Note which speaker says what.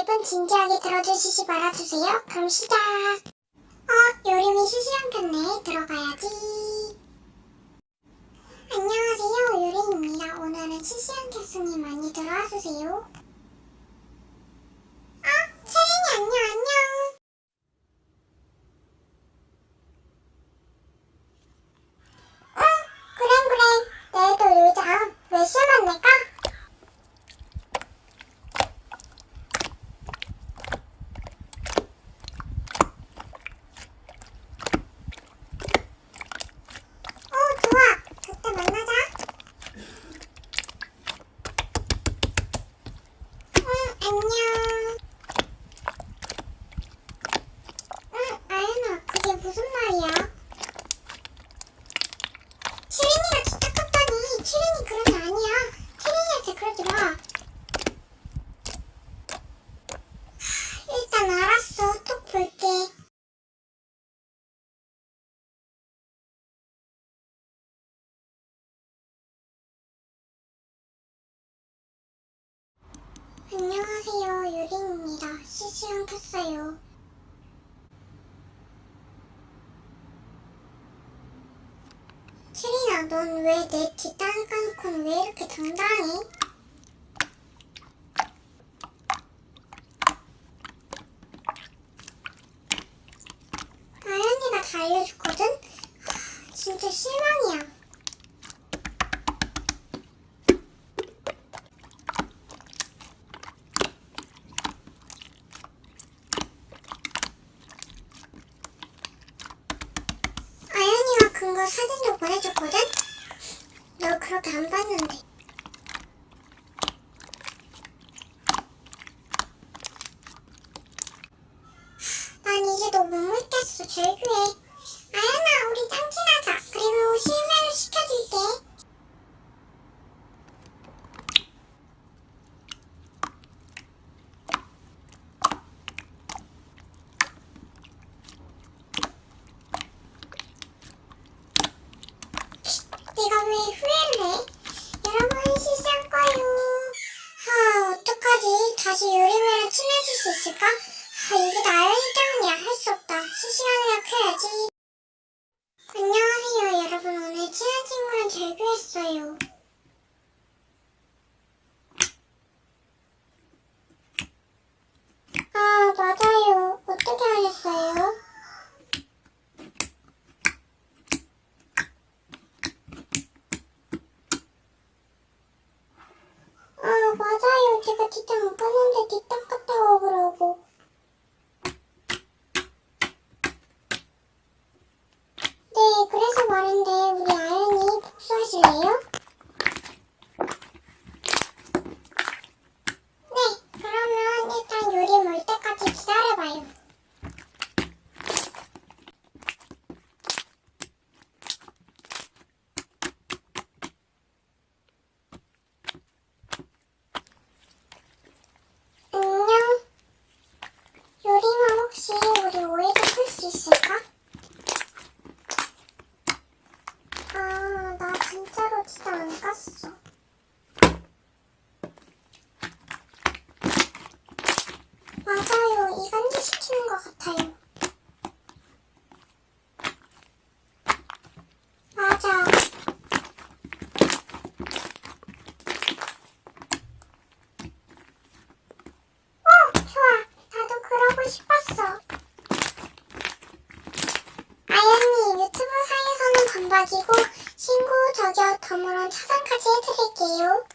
Speaker 1: 1분 진지하게 들어주시지 말아주세요. 그럼 시작! 요림이 실시간 켰네. 들어가야지. 안녕하세요, 요림입니다. 오늘은 실시간 켰으니 많이 들어와주세요. 채린이 안녕. 그래. 내일도 놀자. 몇 시에 만날까? 좋아. 그때 만나자. 안녕. 아연아, 그게 무슨 말이야? 채린이가 진짜 컸다니. 채린이 그런 애 아니야. 채린이한테 그러지 마. 일단 알았어. 톡 볼게. 안녕하세요, 유린입니다. 실시간 켰어요. 채린아, 넌 왜 내 뒷담 까놓고는 왜 이렇게 당당해? 아연이가 다 알려줬거든? 진짜 실망이야. 아연이가 근거 사진도 보내줬거든? 너 그렇게 안 봤는데. 난 이제 너 못 믿겠어. 절규해. 아연아, 우리 짱친하자. 그리고 실매를 시켜줄게. 내가 왜 후회를 해? 여러분 실시간 꺼요. 어떡하지? 다시 요리매랑 친해질 수 있을까? 이게 다 아연이 때문이야. 할 수 없다. 실시간으로 켜야지. 안녕하세요 여러분. 오늘 친한 친구랑 절교했어요. 맞아요. 어떻게 하셨어요? 맞아요. 제가 뒷담 못 봤는데 뒷담 갔다고 그러고. 네, 그래서 말인데 우리 아연이 복수하실래요? 네, 그러면 일단 요리 올 때까지 기다려봐요. 안녕. 요리만 혹시 우리 오해도 풀 수 있을까? 나 진짜로 진짜 안 깠어. 맞아요. 이간질 시키는 것 같아요. 맞아. 좋아. 나도 그러고 싶었어. 아연님, 유튜브 상에서는 반박이고 신고, 저격, 덤으론 차단까지 해드릴게요.